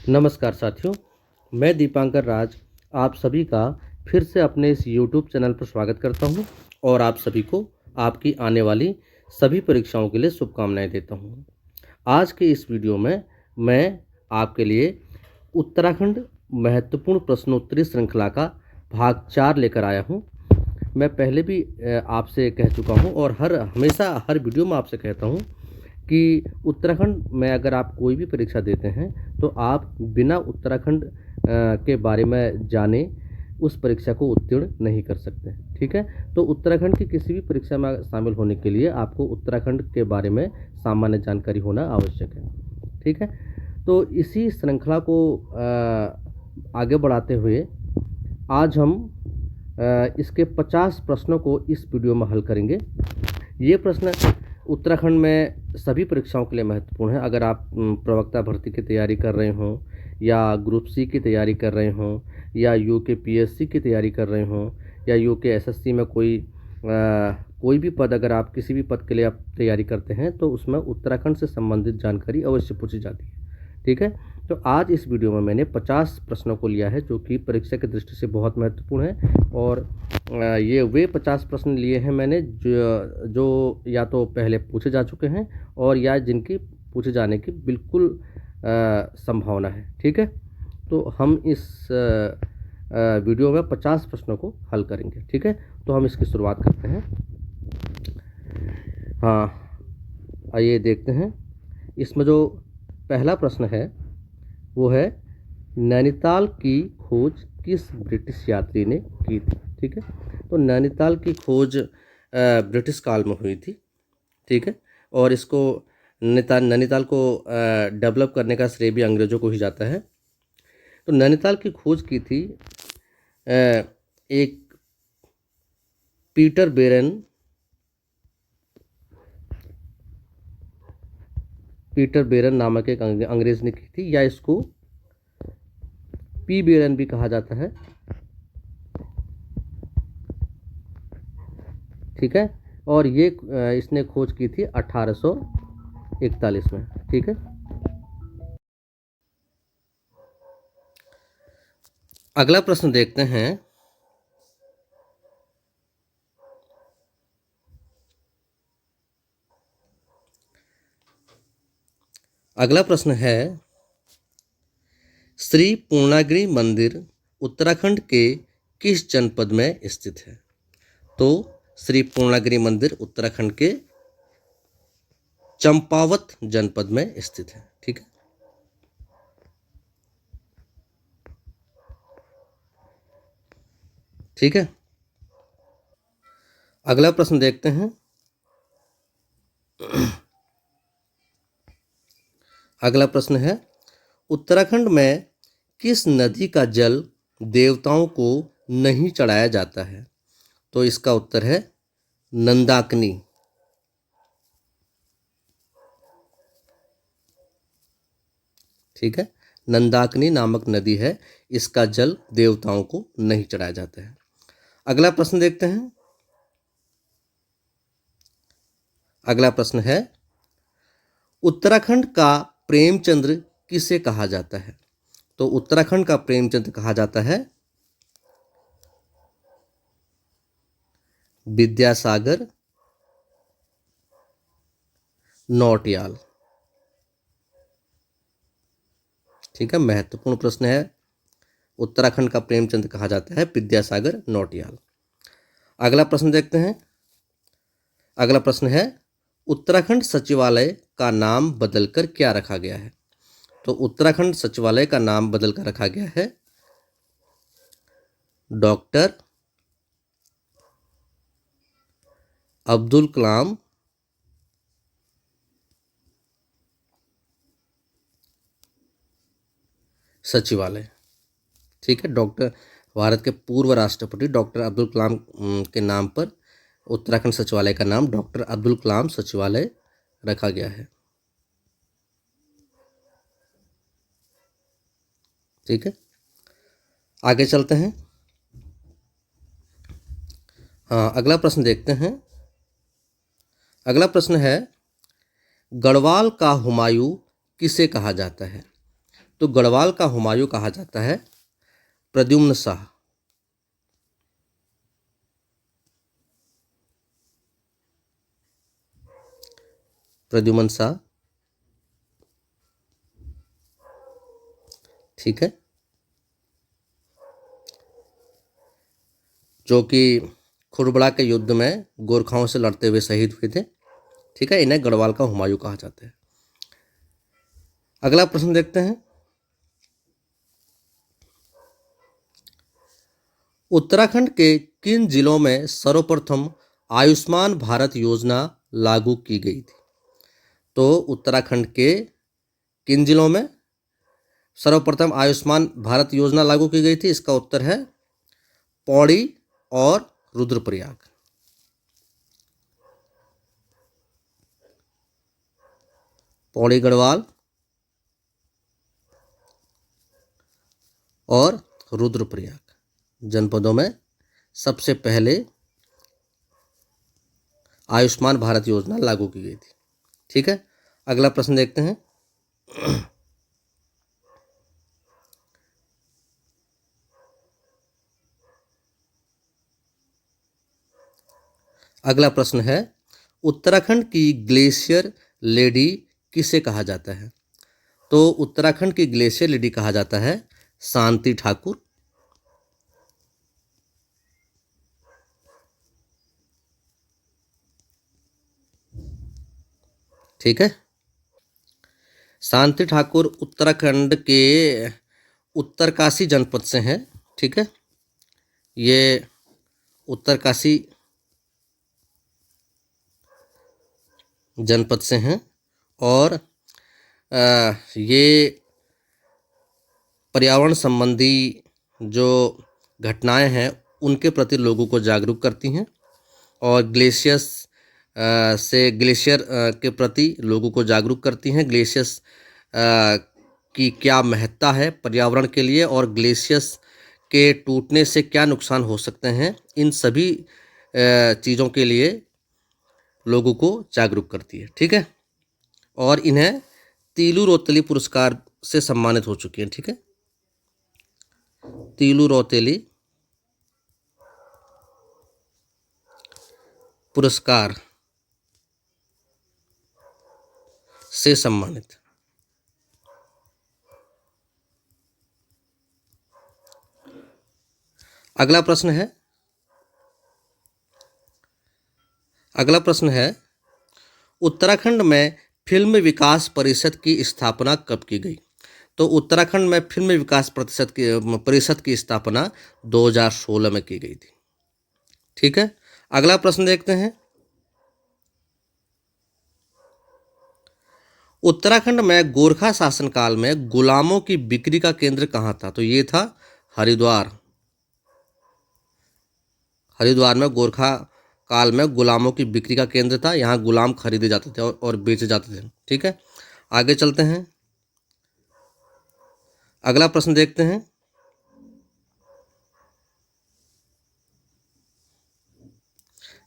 नमस्कार साथियों, मैं दीपांकर राज आप सभी का फिर से अपने इस यूट्यूब चैनल पर स्वागत करता हूं और आप सभी को आपकी आने वाली सभी परीक्षाओं के लिए शुभकामनाएं देता हूं। आज के इस वीडियो में मैं आपके लिए उत्तराखंड महत्वपूर्ण प्रश्नोत्तरी श्रृंखला का भाग 4 लेकर आया हूं। मैं पहले भी आपसे कह चुका हूं और हमेशा हर वीडियो में आपसे कहता हूं कि उत्तराखंड में अगर आप कोई भी परीक्षा देते हैं तो आप बिना उत्तराखंड के बारे में जाने उस परीक्षा को उत्तीर्ण नहीं कर सकते। ठीक है, तो उत्तराखंड की किसी भी परीक्षा में शामिल होने के लिए आपको उत्तराखंड के बारे में सामान्य जानकारी होना आवश्यक है। ठीक है, तो इसी श्रृंखला को आगे बढ़ाते हुए आज हम इसके 50 प्रश्नों को इस वीडियो में हल करेंगे। ये प्रश्न उत्तराखंड में सभी परीक्षाओं के लिए महत्वपूर्ण है। अगर आप प्रवक्ता भर्ती की तैयारी कर रहे हों या ग्रुप सी की तैयारी कर रहे हों या यूके की तैयारी कर रहे हों या यूके एसएससी में कोई भी पद, अगर आप किसी भी पद के लिए आप तैयारी करते हैं तो उसमें उत्तराखंड से संबंधित जानकारी अवश्य पूछी जाती है। ठीक है, तो आज इस वीडियो में मैंने 50 प्रश्नों को लिया है जो कि परीक्षा की दृष्टि से बहुत महत्वपूर्ण है और ये वे 50 प्रश्न लिए हैं मैंने जो या तो पहले पूछे जा चुके हैं और या जिनकी पूछे जाने की बिल्कुल संभावना है। ठीक है, तो हम इस वीडियो में 50 प्रश्नों को हल करेंगे। ठीक है, तो हम इसकी शुरुआत करते हैं। हाँ, आइए देखते हैं। इसमें जो पहला प्रश्न है वो है, नैनीताल की खोज किस ब्रिटिश यात्री ने की थी। ठीक है, तो नैनीताल की खोज ब्रिटिश काल में हुई थी। ठीक है, और इसको नैनीताल को डेवलप करने का श्रेय भी अंग्रेज़ों को ही जाता है। तो नैनीताल की खोज की थी एक पीटर बेरन नामक एक अंग्रेज़ ने की थी, या इसको पी बेरन भी कहा जाता है। ठीक है, और ये इसने खोज की थी 1841 में। ठीक है, अगला प्रश्न देखते हैं। अगला प्रश्न है, श्री पूर्णागिरि मंदिर उत्तराखंड के किस जनपद में स्थित है। तो श्री पूर्णागिरि मंदिर उत्तराखंड के चंपावत जनपद में स्थित है। ठीक है, ठीक है, अगला प्रश्न देखते हैं। अगला प्रश्न है, उत्तराखंड में किस नदी का जल देवताओं को नहीं चढ़ाया जाता है। तो इसका उत्तर है नंदाकिनी। ठीक है, नंदाकिनी नामक नदी है, इसका जल देवताओं को नहीं चढ़ाया जाता है। अगला प्रश्न देखते हैं। अगला प्रश्न है, उत्तराखंड का प्रेमचंद्र किसे कहा जाता है। तो उत्तराखंड का प्रेमचंद्र कहा जाता है विद्यासागर नौटियाल। ठीक है, महत्वपूर्ण प्रश्न है। उत्तराखंड का प्रेमचंद कहा जाता है विद्यासागर नौटियाल। अगला प्रश्न देखते हैं। अगला प्रश्न है, उत्तराखंड सचिवालय का नाम बदलकर क्या रखा गया है। तो उत्तराखंड सचिवालय का नाम बदलकर रखा गया है डॉक्टर अब्दुल कलाम सचिवालय। ठीक है, भारत के पूर्व राष्ट्रपति डॉक्टर अब्दुल कलाम के नाम पर उत्तराखंड सचिवालय का नाम डॉक्टर अब्दुल कलाम सचिवालय रखा गया है। ठीक है, आगे चलते हैं। हाँ, अगला प्रश्न देखते हैं। अगला प्रश्न है, गढ़वाल का हुमायूं किसे कहा जाता है। तो गढ़वाल का हुमायूं कहा जाता है प्रद्युम्न शाह। प्रद्युम्न शाह, ठीक है, जो कि खुरबड़ा के युद्ध में गोरखाओं से लड़ते हुए शहीद हुए थे। ठीक है, इन्हें गढ़वाल का हुमायूं कहा जाता है। अगला प्रश्न देखते हैं। उत्तराखंड के किन जिलों में सर्वप्रथम आयुष्मान भारत योजना लागू की गई थी? तो उत्तराखंड के किन जिलों में सर्वप्रथम आयुष्मान भारत योजना लागू की गई थी? इसका उत्तर है पौड़ी और रुद्रप्रयाग। पौड़ी, गढ़वाल और रुद्रप्रयाग जनपदों में सबसे पहले आयुष्मान भारत योजना लागू की गई थी। ठीक है, अगला प्रश्न देखते हैं। अगला प्रश्न है, उत्तराखंड की ग्लेशियर लेडी किसे कहा जाता है? तो उत्तराखंड की ग्लेशियर लेडी कहा जाता है शांति ठाकुर। ठीक है, शांति ठाकुर उत्तराखंड के उत्तरकाशी जनपद से हैं। ठीक है, ये उत्तरकाशी जनपद से हैं और ये पर्यावरण संबंधी जो घटनाएं हैं उनके प्रति लोगों को जागरूक करती हैं और ग्लेशियर्स से ग्लेशियर के प्रति लोगों को जागरूक करती हैं। ग्लेशियर्स की क्या महत्ता है पर्यावरण के लिए और ग्लेशियर्स के टूटने से क्या नुकसान हो सकते हैं, इन सभी चीज़ों के लिए लोगों को जागरूक करती है। ठीक है, और इन्हें तीलू रौतेली पुरस्कार से सम्मानित हो चुकी हैं। ठीक है, तीलू रौतेली पुरस्कार से सम्मानित। अगला प्रश्न है, उत्तराखंड में फिल्म विकास परिषद की स्थापना कब की गई? तो उत्तराखंड में फिल्म विकास परिषद की स्थापना 2016 में की गई थी। ठीक है, अगला प्रश्न देखते हैं। उत्तराखंड में गोरखा शासनकाल में गुलामों की बिक्री का केंद्र कहाँ था? तो ये था हरिद्वार। हरिद्वार में गोरखा काल में गुलामों की बिक्री का केंद्र था। यहाँ गुलाम खरीदे जाते थे और बेचे जाते थे। ठीक है, आगे चलते हैं। अगला प्रश्न देखते हैं।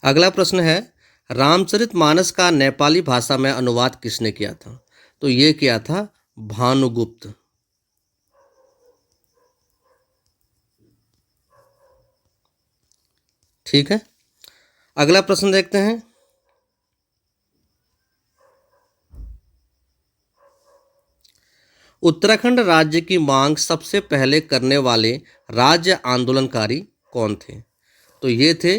अगला प्रश्न है, रामचरितमानस का नेपाली भाषा में अनुवाद किसने किया था? तो ये किया था भानुगुप्त। ठीक है, अगला प्रश्न देखते हैं। उत्तराखंड राज्य की मांग सबसे पहले करने वाले राज्य आंदोलनकारी कौन थे? तो ये थे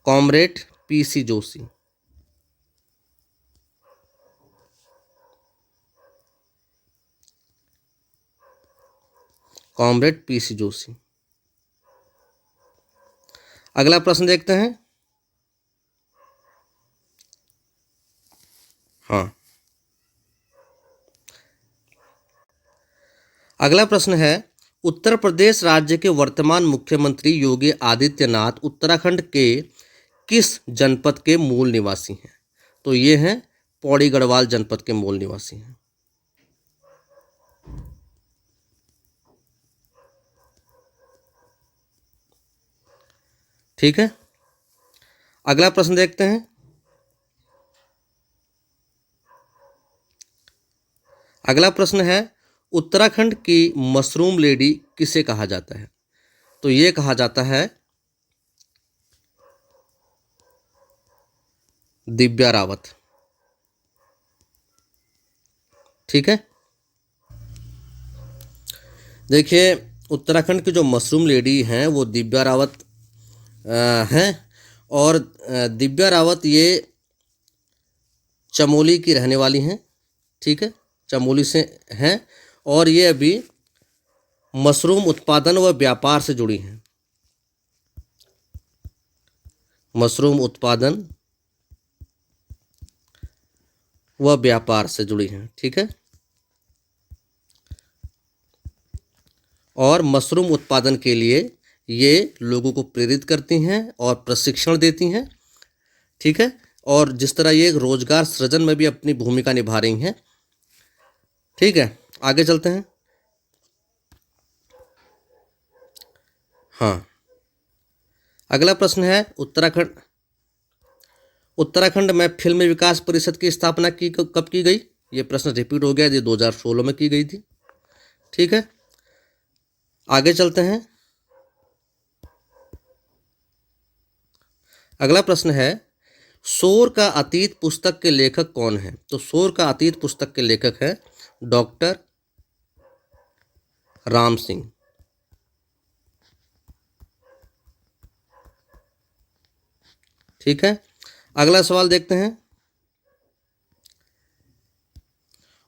comrade PC Joshi. Comrade PC Joshi. अगला प्रश्न देखते हैं। हाँ, अगला प्रश्न है, उत्तर प्रदेश राज्य के वर्तमान मुख्यमंत्री योगी आदित्यनाथ उत्तराखंड के किस जनपद के मूल निवासी हैं? तो ये हैं पौड़ी गढ़वाल जनपद के मूल निवासी हैं। ठीक है, अगला प्रश्न देखते हैं। अगला प्रश्न है, उत्तराखंड की मशरूम लेडी किसे कहा जाता है? तो ये कहा जाता है दिव्या रावत। ठीक है, देखिए उत्तराखंड की जो मशरूम लेडी हैं वो दिव्या रावत हैं। और दिव्या रावत ये चमोली की रहने वाली हैं। ठीक है, चमोली से हैं और ये अभी मशरूम उत्पादन व व्यापार से जुड़ी हैं। मशरूम उत्पादन व व्यापार से जुड़ी हैं। ठीक है, और मशरूम उत्पादन के लिए ये लोगों को प्रेरित करती हैं और प्रशिक्षण देती हैं। ठीक है, और जिस तरह ये रोजगार सृजन में भी अपनी भूमिका निभा रही हैं। ठीक है, आगे चलते हैं। हाँ, अगला प्रश्न है, उत्तराखंड में फिल्म विकास परिषद की स्थापना कब की गई? ये प्रश्न रिपीट हो गया, ये 2016 में की गई थी। ठीक है, आगे चलते हैं। अगला प्रश्न है, शोर का अतीत पुस्तक के लेखक कौन है? तो शोर का अतीत पुस्तक के लेखक है डॉक्टर राम सिंह। ठीक है, अगला सवाल देखते हैं।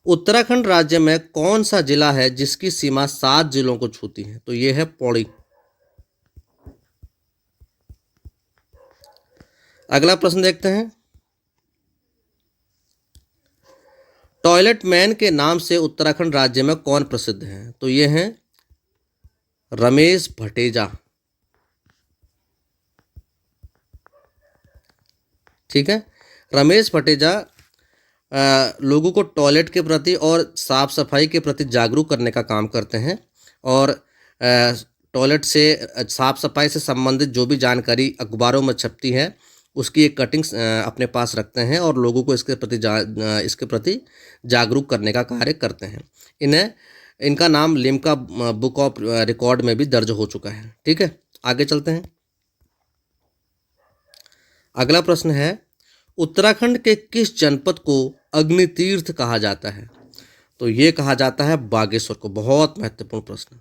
उत्तराखंड राज्य में कौन सा जिला है जिसकी सीमा 7 जिलों को छूती है? तो यह है पौड़ी। अगला प्रश्न देखते हैं, टॉयलेट मैन के नाम से उत्तराखंड राज्य में कौन प्रसिद्ध है? तो ये हैं रमेश भटेजा। ठीक है, रमेश भटेजा लोगों को टॉयलेट के प्रति और साफ सफाई के प्रति जागरूक करने का काम करते हैं। और टॉयलेट से साफ सफाई से संबंधित जो भी जानकारी अखबारों में छपती है उसकी एक कटिंग्स अपने पास रखते हैं और लोगों को इसके प्रति जागरूक करने का कार्य करते हैं। इनका नाम लिम्का बुक ऑफ रिकॉर्ड में भी दर्ज हो चुका है। ठीक है, आगे चलते हैं। अगला प्रश्न है, उत्तराखंड के किस जनपद को अग्नि तीर्थ कहा जाता है? तो ये कहा जाता है बागेश्वर को। बहुत महत्वपूर्ण प्रश्न।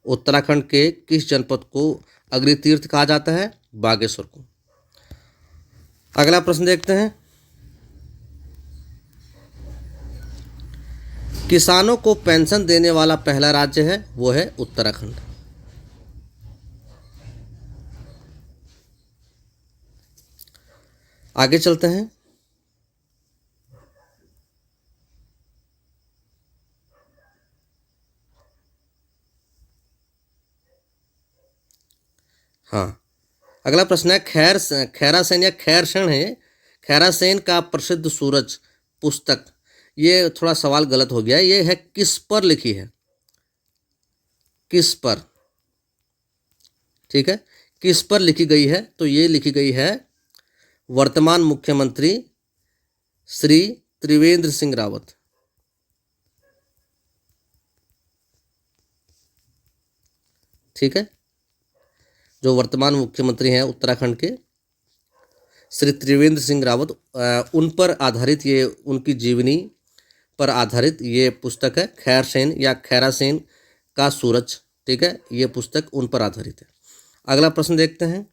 उत्तराखंड के किस जनपद को अग्नि तीर्थ कहा जाता है? बागेश्वर को। अगला प्रश्न देखते हैं, किसानों को पेंशन देने वाला पहला राज्य है, वो है उत्तराखंड। आगे चलते हैं। हाँ, अगला प्रश्न है, खैरासेन या खैरसेन है, खैरासेन का प्रसिद्ध सूरज पुस्तक, ये थोड़ा सवाल गलत हो गया है। ये है किस पर लिखी है? किस पर? ठीक है, किस पर लिखी गई है? तो ये लिखी गई है वर्तमान मुख्यमंत्री श्री त्रिवेंद्र सिंह रावत। ठीक है, जो वर्तमान मुख्यमंत्री हैं उत्तराखंड के श्री त्रिवेंद्र सिंह रावत, उन पर आधारित ये उनकी जीवनी पर आधारित ये पुस्तक है, खैरसेन या खैरासेन का सूरज। ठीक है, ये पुस्तक उन पर आधारित है। अगला प्रश्न देखते हैं।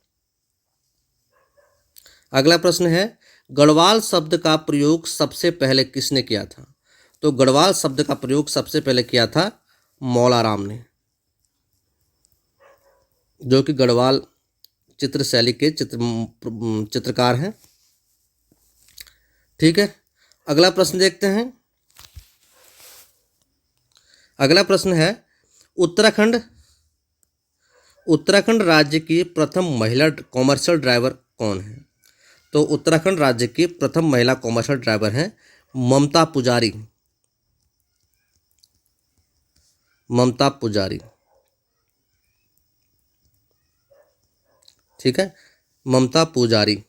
अगला प्रश्न है, गढ़वाल शब्द का प्रयोग सबसे पहले किसने किया था? तो गढ़वाल शब्द का प्रयोग सबसे पहले किया था मौलाराम ने, जो कि गढ़वाल चित्र शैली के चित्रकार हैं। ठीक है, अगला प्रश्न देखते हैं। अगला प्रश्न है, उत्तराखंड राज्य की प्रथम महिला कॉमर्शियल ड्राइवर कौन है? तो उत्तराखंड राज्य की प्रथम महिला कॉमर्शियल ड्राइवर हैं ममता पुजारी। ममता पुजारी। ठीक है, ममता पुजारी।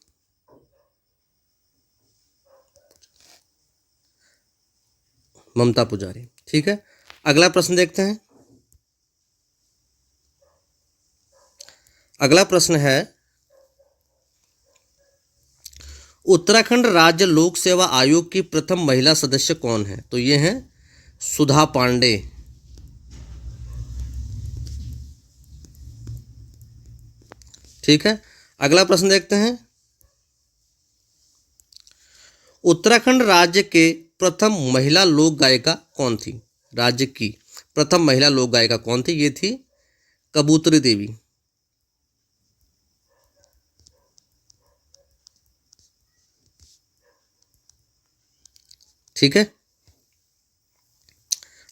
ममता पुजारी। ठीक है, अगला प्रश्न देखते हैं। अगला प्रश्न है, उत्तराखंड राज्य लोक सेवा आयोग की प्रथम महिला सदस्य कौन है? तो ये हैं सुधा पांडे। ठीक है, अगला प्रश्न देखते हैं। उत्तराखंड राज्य के प्रथम महिला लोक गायिका कौन थी? राज्य की प्रथम महिला लोक गायिका कौन थी? ये थी कबूतरी देवी। ठीक है,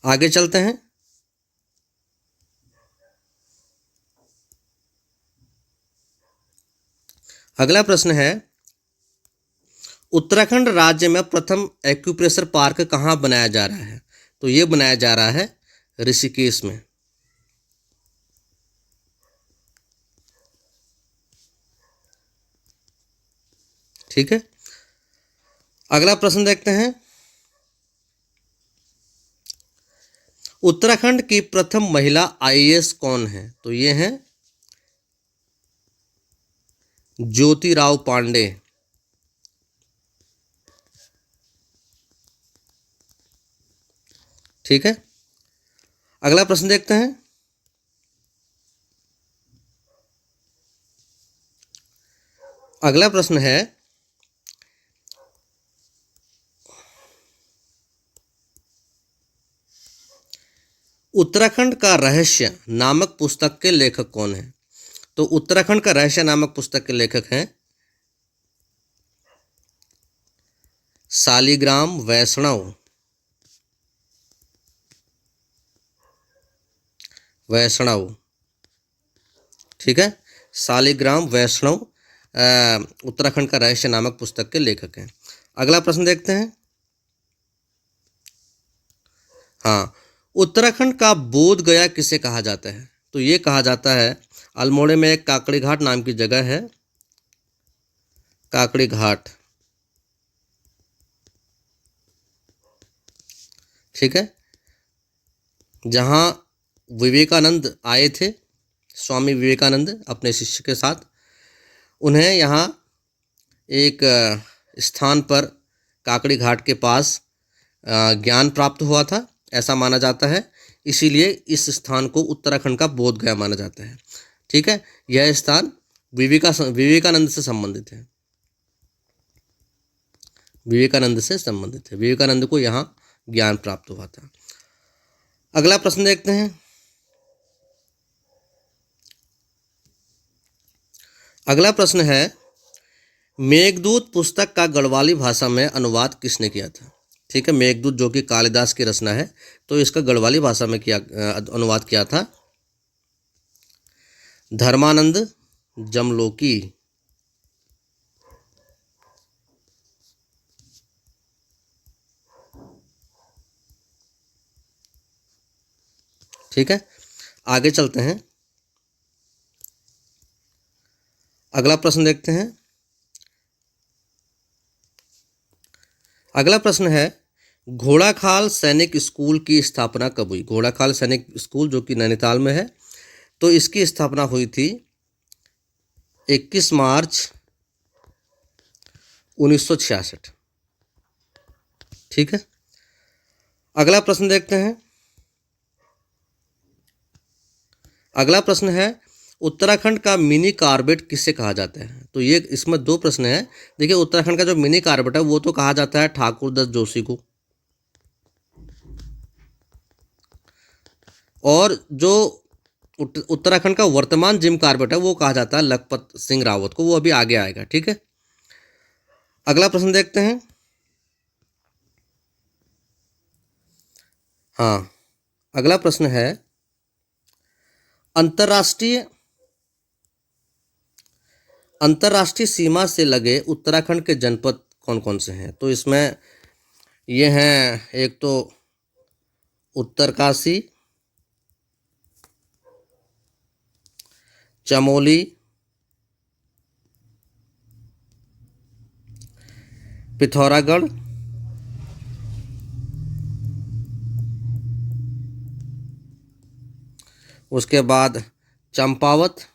आगे चलते हैं। अगला प्रश्न है, उत्तराखंड राज्य में प्रथम एक्यूप्रेशर पार्क कहाँ बनाया जा रहा है? तो ये बनाया जा रहा है ऋषिकेश में। ठीक है, अगला प्रश्न देखते हैं। उत्तराखंड की प्रथम महिला आईएएस कौन है? तो ये हैं ज्योतिराव पांडे। ठीक है, अगला प्रश्न देखते हैं। अगला प्रश्न है, उत्तराखंड का रहस्य नामक पुस्तक के लेखक कौन है? तो उत्तराखंड का रहस्य नामक पुस्तक के लेखक हैं शालिग्राम वैष्णव। ठीक है, शालिग्राम वैष्णव उत्तराखंड का रहस्य नामक पुस्तक के लेखक हैं। अगला प्रश्न देखते हैं। हाँ, उत्तराखंड का बोध गया किसे कहा जाता है? तो ये कहा जाता है, अल्मोड़े में एक काकड़ी घाट नाम की जगह है, काकड़ी घाट। ठीक है, जहाँ विवेकानंद आए थे, स्वामी विवेकानंद अपने शिष्य के साथ, उन्हें यहाँ एक स्थान पर काकड़ी घाट के पास ज्ञान प्राप्त हुआ था, ऐसा माना जाता है। इसीलिए इस स्थान को उत्तराखंड का बोध गया माना जाता है। ठीक है, यह स्थान विवेकानंद से संबंधित है। विवेकानंद को यहाँ ज्ञान प्राप्त हुआ था। अगला प्रश्न देखते हैं। अगला प्रश्न है, मेघदूत पुस्तक का गढ़वाली भाषा में अनुवाद किसने किया था? ठीक है, मेघदूत जो कि कालिदास की रचना है, तो इसका गढ़वाली भाषा में अनुवाद किया था धर्मानंद जमलोकी। ठीक है, आगे चलते हैं। अगला प्रश्न देखते हैं। अगला प्रश्न है, घोड़ाखाल सैनिक स्कूल की स्थापना कब हुई? घोड़ाखाल सैनिक स्कूल जो कि नैनीताल में है, तो इसकी स्थापना हुई थी 21 मार्च 1966। ठीक है, अगला प्रश्न देखते हैं। अगला प्रश्न है, उत्तराखंड का मिनी कार्बेट किसे कहा जाता है? तो ये इसमें दो प्रश्न हैं। देखिए, उत्तराखंड का जो मिनी कार्बेट है वो तो कहा जाता है ठाकुर दत्त जोशी को, और जो उत्तराखंड का वर्तमान जिम कार्बेट है वो कहा जाता है लखपत सिंह रावत को। वो अभी आगे आएगा। ठीक है, अगला प्रश्न देखते हैं। हाँ, अगला प्रश्न है, अंतर्राष्ट्रीय सीमा से लगे उत्तराखंड के जनपद कौन कौन से हैं? तो इसमें ये हैं, एक तो उत्तरकाशी, चमोली, पिथौरागढ़, उसके बाद चंपावत,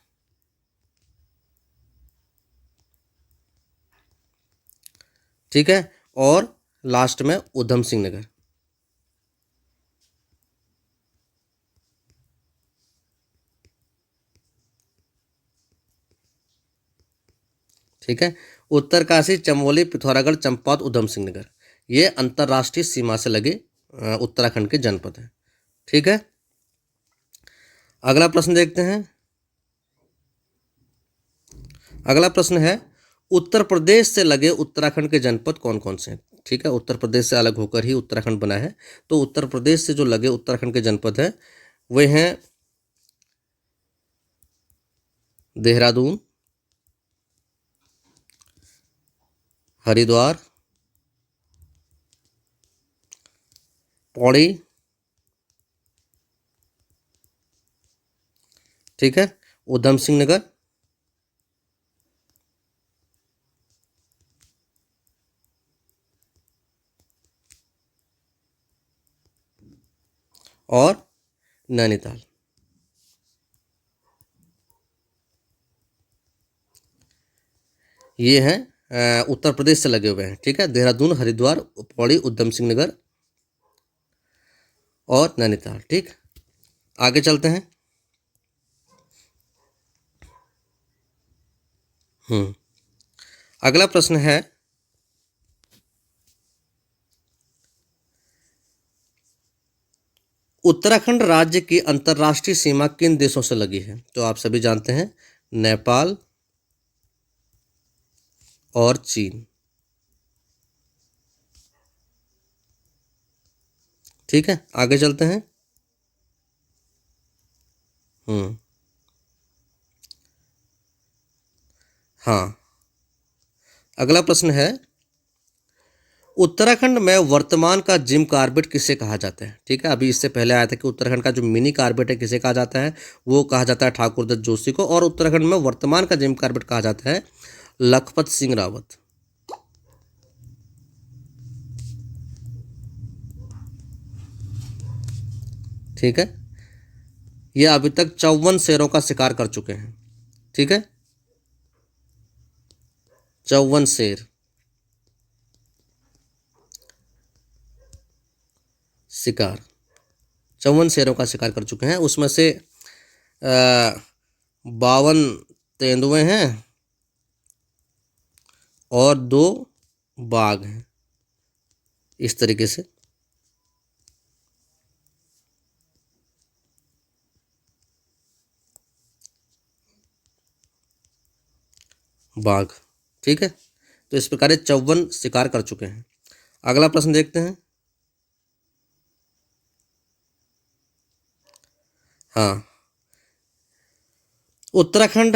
ठीक है, और लास्ट में उधम सिंह नगर। ठीक है, उत्तरकाशी, चमोली, पिथौरागढ़, चंपावत, उधम सिंह नगर, ये अंतर्राष्ट्रीय सीमा से लगे उत्तराखंड के जनपद हैं। ठीक है, अगला प्रश्न देखते हैं। अगला प्रश्न है, उत्तर प्रदेश से लगे उत्तराखंड के जनपद कौन कौन से हैं? ठीक है, उत्तर प्रदेश से अलग होकर ही उत्तराखंड बना है, तो उत्तर प्रदेश से जो लगे उत्तराखंड के जनपद हैं वे हैं देहरादून, हरिद्वार, पौड़ी, ठीक है, उधम सिंह नगर और नैनीताल। ये हैं उत्तर प्रदेश से लगे हुए हैं। ठीक है, देहरादून, हरिद्वार, पौड़ी, उधम सिंह नगर और नैनीताल। ठीक, आगे चलते हैं। अगला प्रश्न है, उत्तराखंड राज्य की अंतर्राष्ट्रीय सीमा किन देशों से लगी है? तो आप सभी जानते हैं, नेपाल और चीन। ठीक है, आगे चलते हैं। हाँ, अगला प्रश्न है, उत्तराखंड में वर्तमान का जिम कार्बेट किसे कहा जाता है? ठीक है, अभी इससे पहले आया था कि उत्तराखंड का जो मिनी कार्बेट है किसे कहा जाता है, वो कहा जाता है ठाकुर दत्त जोशी को, और उत्तराखंड में वर्तमान का जिम कार्बेट कहा जाता है लखपत सिंह रावत। ठीक है, ये अभी तक 54 शेरों का शिकार कर चुके हैं। ठीक है, 54 शेर शिकार, 54 शेरों का शिकार कर चुके हैं। उसमें से 52 तेंदुए हैं और 2 बाघ हैं, इस तरीके से। बाघ, ठीक है, तो इस प्रकार 54 शिकार कर चुके हैं। अगला प्रश्न देखते हैं। हाँ, उत्तराखंड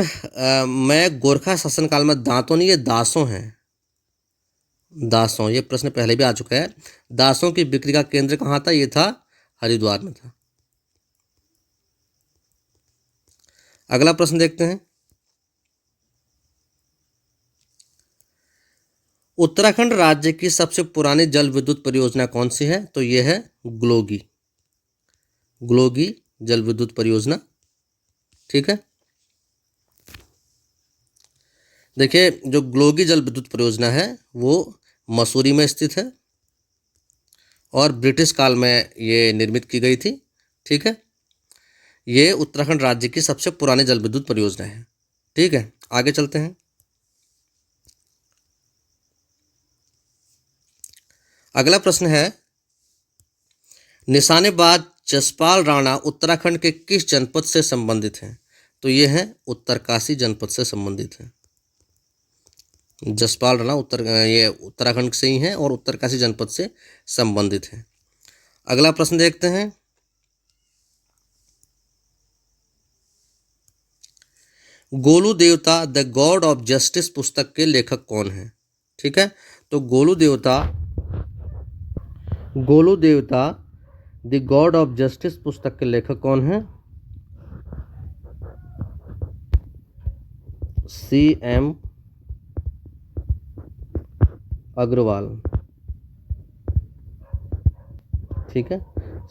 में गोरखा शासनकाल में दांतों नहीं, ये दासों हैं, दासों। ये प्रश्न पहले भी आ चुका है। दासों की बिक्री का केंद्र कहाँ था? ये था हरिद्वार में था। अगला प्रश्न देखते हैं। उत्तराखंड राज्य की सबसे पुरानी जल विद्युत परियोजना कौन सी है? तो ये है ग्लोगी, ग्लोगी जल विद्युत परियोजना। ठीक है, देखिए जो ग्लोगी जल विद्युत परियोजना है वो मसूरी में स्थित है और ब्रिटिश काल में ये निर्मित की गई थी। ठीक है, ये उत्तराखंड राज्य की सबसे पुरानी जल विद्युत परियोजना है। ठीक है, आगे चलते हैं। अगला प्रश्न है, निशानेबाज जसपाल राणा उत्तराखंड के किस जनपद से संबंधित हैं? तो ये हैं उत्तरकाशी जनपद से संबंधित हैं। जसपाल राणा ये उत्तराखंड से ही हैं और उत्तरकाशी जनपद से संबंधित हैं। अगला प्रश्न देखते हैं। गोलू देवता द गॉड ऑफ जस्टिस पुस्तक के लेखक कौन हैं? ठीक है, तो गोलू देवता द गॉड ऑफ जस्टिस पुस्तक के लेखक कौन हैं? C.M. अग्रवाल। ठीक है,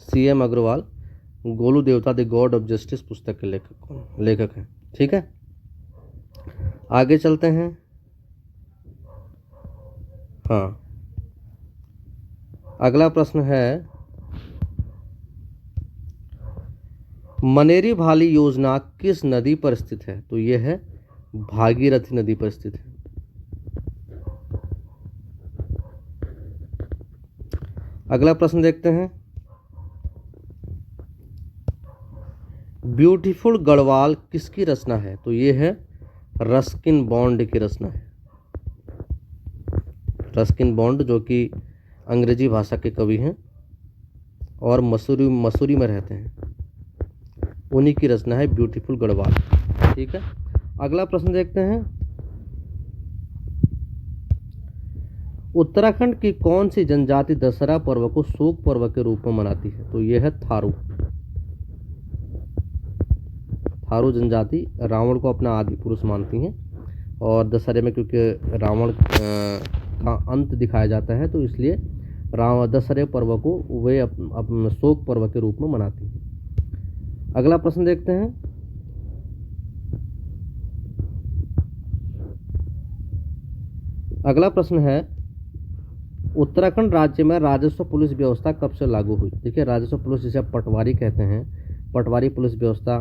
C.M. अग्रवाल गोलू देवता द गॉड ऑफ जस्टिस पुस्तक के लेखक हैं। ठीक है, आगे चलते हैं। हाँ, अगला प्रश्न है, मनेरी भाली योजना किस नदी पर स्थित है? तो यह है भागीरथी नदी पर स्थित है। अगला प्रश्न देखते हैं, ब्यूटीफुल गढ़वाल किसकी रचना है? तो यह है रस्किन बॉन्ड की रचना है। रस्किन बॉन्ड जो कि अंग्रेजी भाषा के कवि हैं और मसूरी में रहते हैं, उन्हीं की रचना है ब्यूटीफुल गढ़वाल। ठीक है, अगला प्रश्न देखते हैं, उत्तराखंड की कौन सी जनजाति दशहरा पर्व को शोक पर्व के रूप में मनाती है? तो यह है थारू। थारू जनजाति रावण को अपना आदि पुरुष मानती हैं और दशहरे में क्योंकि रावण का अंत दिखाया जाता है तो इसलिए दशहरे पर्व को वे अपने शोक पर्व के रूप में मनाती हैं। अगला प्रश्न देखते हैं, अगला प्रश्न है, उत्तराखंड राज्य में राजस्व पुलिस व्यवस्था कब से लागू हुई? देखिए, राजस्व पुलिस जिसे आप पटवारी कहते हैं, पटवारी पुलिस व्यवस्था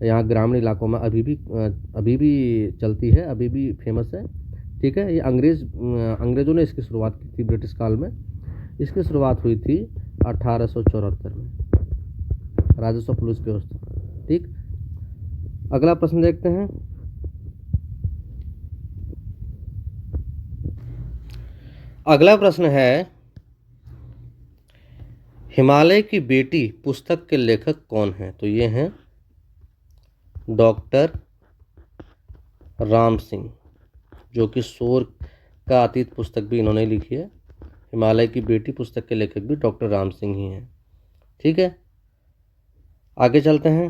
यहाँ ग्रामीण इलाकों में अभी भी चलती है, अभी भी फेमस है। ठीक है, ये अंग्रेजों ने इसकी शुरुआत की थी। ब्रिटिश काल में इसकी शुरुआत हुई थी 1874 में, राजस्व पुलिस व्यवस्था। ठीक, अगला प्रश्न देखते हैं, अगला प्रश्न है, हिमालय की बेटी पुस्तक के लेखक कौन हैं? तो ये हैं डॉक्टर राम सिंह, जो कि शोर का अतीत पुस्तक भी इन्होंने लिखी है। हिमालय की बेटी पुस्तक के लेखक भी डॉक्टर राम सिंह ही हैं। ठीक है, आगे चलते हैं।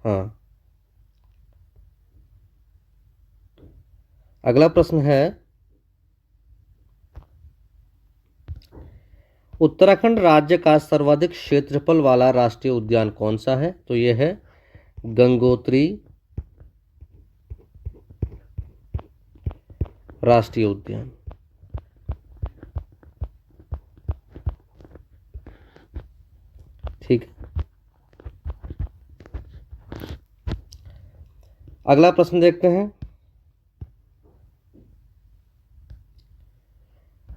हाँ, अगला प्रश्न है, उत्तराखंड राज्य का सर्वाधिक क्षेत्रफल वाला राष्ट्रीय उद्यान कौन सा है? तो यह है गंगोत्री राष्ट्रीय उद्यान। ठीक है, अगला प्रश्न देखते हैं,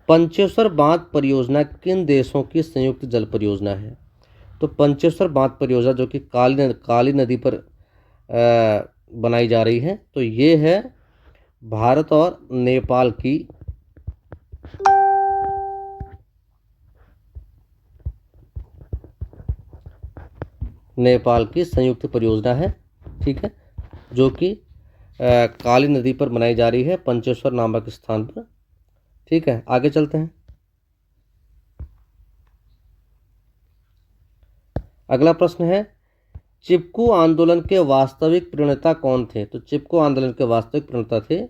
पंचेश्वर बांध परियोजना किन देशों की संयुक्त जल परियोजना है? तो पंचेश्वर बांध परियोजना जो कि काली नदी पर बनाई जा रही है, तो ये है भारत और नेपाल की संयुक्त परियोजना है। ठीक है, जो कि काली नदी पर बनाई जा रही है, पंचेश्वर नामक स्थान पर। ठीक है, आगे चलते हैं। अगला प्रश्न है, चिपकू आंदोलन के वास्तविक प्रणेता कौन थे? तो चिपकू आंदोलन के वास्तविक प्रणेता थे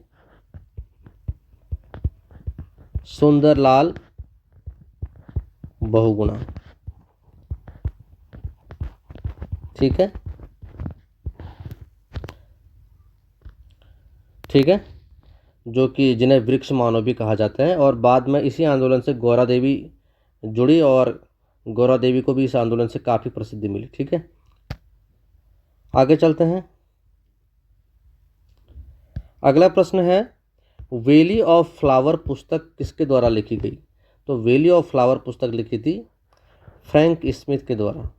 सुंदरलाल बहुगुणा। ठीक है, ठीक है, जो कि जिन्हें वृक्ष मानव भी कहा जाता है, और बाद में इसी आंदोलन से गौरा देवी जुड़ी और गौरा देवी को भी इस आंदोलन से काफ़ी प्रसिद्धि मिली। ठीक है, आगे चलते हैं। अगला प्रश्न है, वैली ऑफ फ्लावर पुस्तक किसके द्वारा लिखी गई? तो वैली ऑफ फ्लावर पुस्तक लिखी थी फ्रैंक स्मिथ के द्वारा।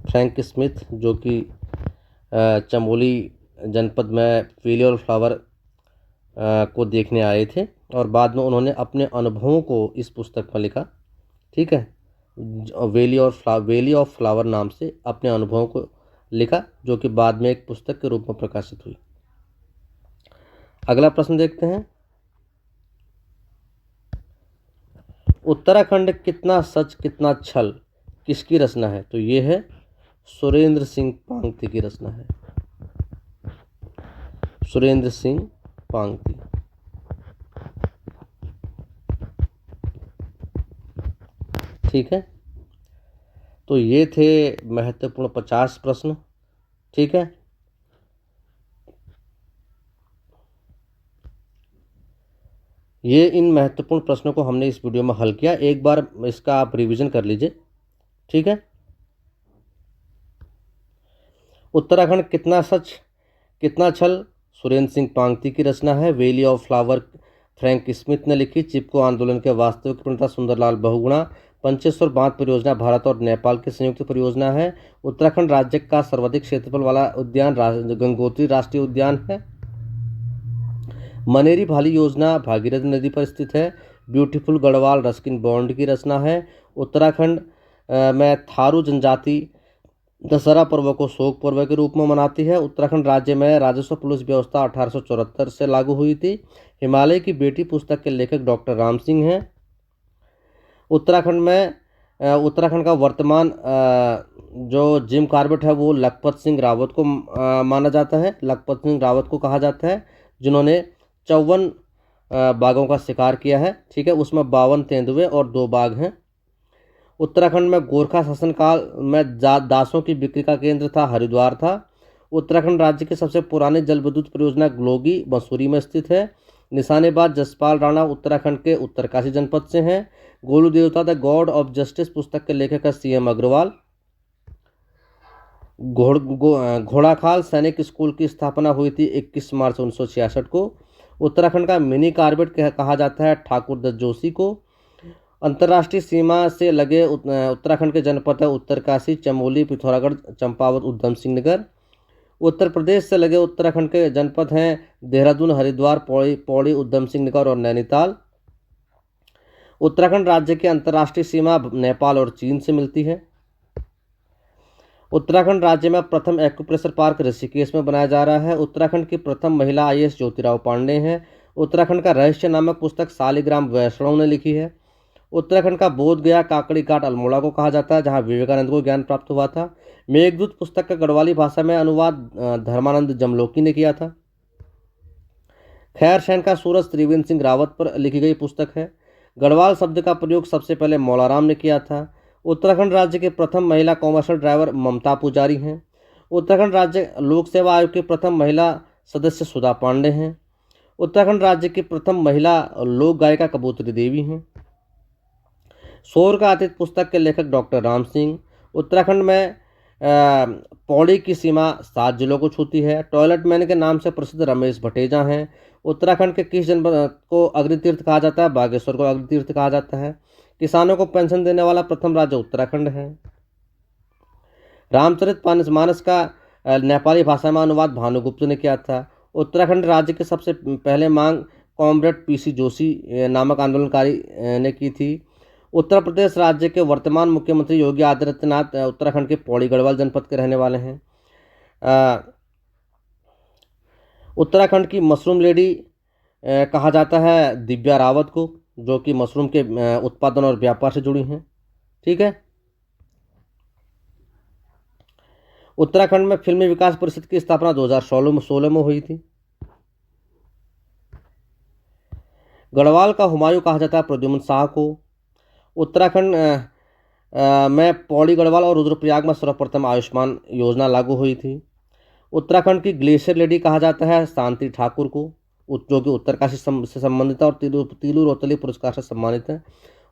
फ्रैंक स्मिथ जो कि चमोली जनपद में वैली ऑफ फ्लावर को देखने आए थे और बाद में उन्होंने अपने अनुभवों को इस पुस्तक में लिखा। ठीक है, वैली ऑफ फ्लावर नाम से अपने अनुभवों को लिखा, जो कि बाद में एक पुस्तक के रूप में प्रकाशित हुई। अगला प्रश्न देखते हैं, उत्तराखंड कितना सच कितना छल किसकी रचना है? तो ये है सुरेंद्र सिंह पांगती की रचना है। सुरेंद्र सिंह पांगती। ठीक है, तो ये थे महत्वपूर्ण 50 प्रश्न। ठीक है, ये इन महत्वपूर्ण प्रश्नों को हमने इस वीडियो में हल किया। एक बार इसका आप रिवीजन कर लीजिए। ठीक है, उत्तराखंड कितना सच कितना छल सुरेंद्र सिंह पांगती की रचना है। Valley of flower Frank Smith ने लिखी। चिपको आंदोलन के वास्तविक प्रणेता सुंदरलाल बहुगुणा। पंचेश्वर बांध परियोजना भारत और नेपाल की संयुक्त परियोजना है। उत्तराखंड राज्य का सर्वाधिक क्षेत्रफल वाला उद्यान गंगोत्री राष्ट्रीय उद्यान है। मनेरी भाली योजना भागीरथी नदी पर स्थित है। ब्यूटीफुल गढ़वाल रस्किन बॉन्ड की रचना है। उत्तराखंड में थारू जनजाति दशहरा पर्व को शोक पर्व के रूप में मनाती है। उत्तराखंड राज्य में राजस्व पुलिस व्यवस्था 1874 से लागू हुई थी। हिमालय की बेटी पुस्तक के लेखक डॉक्टर राम सिंह हैं। उत्तराखंड का वर्तमान जो जिम कॉर्बेट है वो लखपत सिंह रावत को माना जाता है। लखपत सिंह रावत को कहा जाता है जिन्होंने 54 बाघों का शिकार किया है। ठीक है, उसमें 52 तेंदुए और 2 बाघ हैं। उत्तराखंड में गोरखा शासनकाल में दासों की बिक्री का केंद्र था हरिद्वार था। उत्तराखंड राज्य की सबसे पुरानी जल विद्युत परियोजना ग्लोगी मसूरी में स्थित है। निशानेबाज जसपाल राणा उत्तराखंड के उत्तरकाशी जनपद से हैं। गोलू देवता द गॉड ऑफ जस्टिस पुस्तक के लेखक है CM अग्रवाल। घोड़ाखाल सैनिक स्कूल की स्थापना हुई थी 21 मार्च 1966 को। उत्तराखंड का मिनी कार्बेट कहा जाता है ठाकुर दत्त जोशी को। अंतर्राष्ट्रीय सीमा से लगे उत्तराखंड के जनपद है उत्तरकाशी, चमोली, पिथौरागढ़, चंपावत, उधम सिंह नगर। उत्तर प्रदेश से लगे उत्तराखंड के जनपद हैं देहरादून, हरिद्वार, पौड़ी, उधम सिंह नगर और नैनीताल। उत्तराखंड राज्य की अंतर्राष्ट्रीय सीमा नेपाल और चीन से मिलती है। उत्तराखंड राज्य में प्रथम एक्यूप्रेशर पार्क ऋषिकेश में बनाया जा रहा है। उत्तराखंड की प्रथम महिला IAS ज्योतिराव पांडे हैं। उत्तराखंड का रहस्य नामक पुस्तक शालिग्राम वैष्णव ने लिखी है। उत्तराखंड का बोध गया काकड़ी घाट अल्मोड़ा को कहा जाता है जहां विवेकानंद को ज्ञान प्राप्त हुआ था। मेघदूत पुस्तक का गढ़वाली भाषा में अनुवाद धर्मानंद जमलोकी ने किया था। खैरसैन का सूरज त्रिवेंद्र सिंह रावत पर लिखी गई पुस्तक है। गढ़वाल शब्द का प्रयोग सबसे पहले मौलाराम ने किया था। उत्तराखंड राज्य के प्रथम महिला कॉमर्शियल ड्राइवर ममता पुजारी हैं। उत्तराखंड राज्य लोक सेवा आयोग की प्रथम महिला सदस्य सुधा पांडे हैं। उत्तराखंड राज्य की प्रथम महिला लोक गायिका कबूतरी देवी हैं। शोर का अतीत पुस्तक के लेखक डॉक्टर राम सिंह। उत्तराखंड में पौड़ी की सीमा 7 जिलों को छूती है। टॉयलेट मैन के नाम से प्रसिद्ध रमेश भटेजा हैं। उत्तराखंड के किस जनपद को अग्नितीर्थ कहा जाता है? बागेश्वर को अग्नितीर्थ कहा जाता है। किसानों को पेंशन देने वाला प्रथम राज्य उत्तराखंड है। रामचरितमानस का नेपाली भाषा में अनुवाद भानुगुप्त ने किया था। उत्तराखंड राज्य के सबसे पहले मांग कॉमरेड PC जोशी नामक आंदोलनकारी ने की थी। उत्तर प्रदेश राज्य के वर्तमान मुख्यमंत्री योगी आदित्यनाथ उत्तराखंड के पौड़ी गढ़वाल जनपद के रहने वाले हैं। उत्तराखंड की मशरूम लेडी कहा जाता है दिव्या रावत को, जो कि मशरूम के उत्पादन और व्यापार से जुड़ी हैं। ठीक है, उत्तराखंड में फिल्मी विकास परिषद की स्थापना 2016 में हुई थी। गढ़वाल का हुमायूं कहा जाता है प्रद्युम्न शाह को। उत्तराखंड में पौड़ी गढ़वाल और रुद्रप्रयाग में सर्वप्रथम आयुष्मान योजना लागू हुई थी। उत्तराखंड की ग्लेशियर लेडी कहा जाता है शांति ठाकुर को, जो कि उत्तरकाशी से संबंधित है और तीलू रोतली पुरस्कार से सम्मानित है।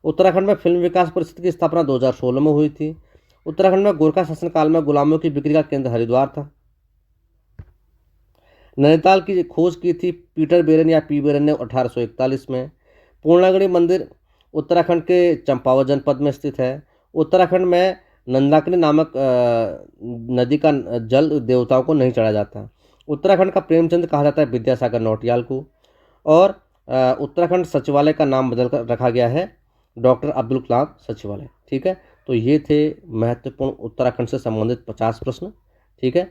उत्तराखंड में फिल्म विकास परिषद की स्थापना 2016 में हुई थी। उत्तराखंड में गोरखा शासनकाल में गुलामों की बिक्री का केंद्र हरिद्वार था। नैनीताल की खोज की थी पीटर बेरन या P बेरन ने 1841 में। पूर्णागिरि मंदिर उत्तराखंड के चंपावत जनपद में स्थित है। उत्तराखंड में नंदाकिनी नामक नदी का जल देवताओं को नहीं चढ़ा जाता। उत्तराखंड का प्रेमचंद कहा जाता है विद्यासागर नौटियाल को। और उत्तराखंड सचिवालय का नाम बदल कर रखा गया है डॉक्टर अब्दुल कलाम सचिवालय। ठीक है, तो ये थे महत्वपूर्ण उत्तराखंड से संबंधित 50 प्रश्न। ठीक है,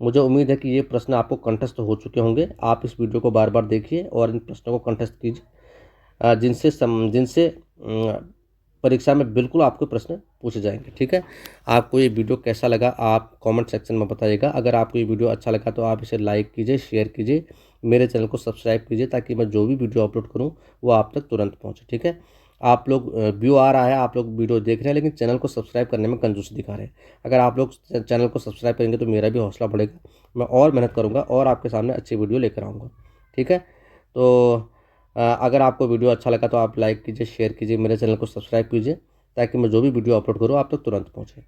मुझे उम्मीद है कि ये प्रश्न आपको कंठस्थ हो चुके होंगे। आप इस वीडियो को बार बार देखिए और इन प्रश्नों को कंठस्थ कीजिए, जिनसे परीक्षा में बिल्कुल आपको प्रश्न पूछे जाएंगे। ठीक है, आपको ये वीडियो कैसा लगा आप कमेंट सेक्शन में बताइएगा। अगर आपको ये वीडियो अच्छा लगा तो आप इसे लाइक कीजिए, शेयर कीजिए, मेरे चैनल को सब्सक्राइब कीजिए ताकि मैं जो भी वीडियो अपलोड करूँ वो आप तक तुरंत पहुँचे। ठीक है, आप लोग व्यू आ रहा है, आप लोग वीडियो देख रहे हैं, लेकिन चैनल को सब्सक्राइब करने में कंजूसी दिखा रहे हैं। अगर आप लोग चैनल को सब्सक्राइब करेंगे तो मेरा भी हौसला बढ़ेगा, मैं और मेहनत करूँगा और आपके सामने अच्छी वीडियो लेकर आऊँगा। ठीक है, तो अगर आपको वीडियो अच्छा लगा तो आप लाइक कीजिए, शेयर कीजिए, मेरे चैनल को सब्सक्राइब कीजिए, ताकि मैं जो भी वीडियो अपलोड करूँ आप तक तुरंत पहुँचे।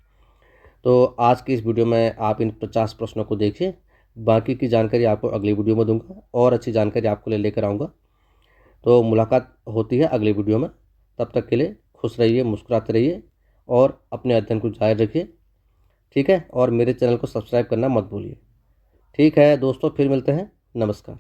तो आज की इस वीडियो में आप इन 50 प्रश्नों को देखिए, बाकी की जानकारी आपको अगली वीडियो में दूंगा और अच्छी जानकारी आपको लेकर आऊँगा। तो मुलाकात होती है अगली वीडियो में, तब तक के लिए खुश रहिए, मुस्कुराते रहिए और अपने अध्ययन को जारी रखिए। ठीक है, और मेरे चैनल को सब्सक्राइब करना मत भूलिए। ठीक है दोस्तों, फिर मिलते हैं। नमस्कार।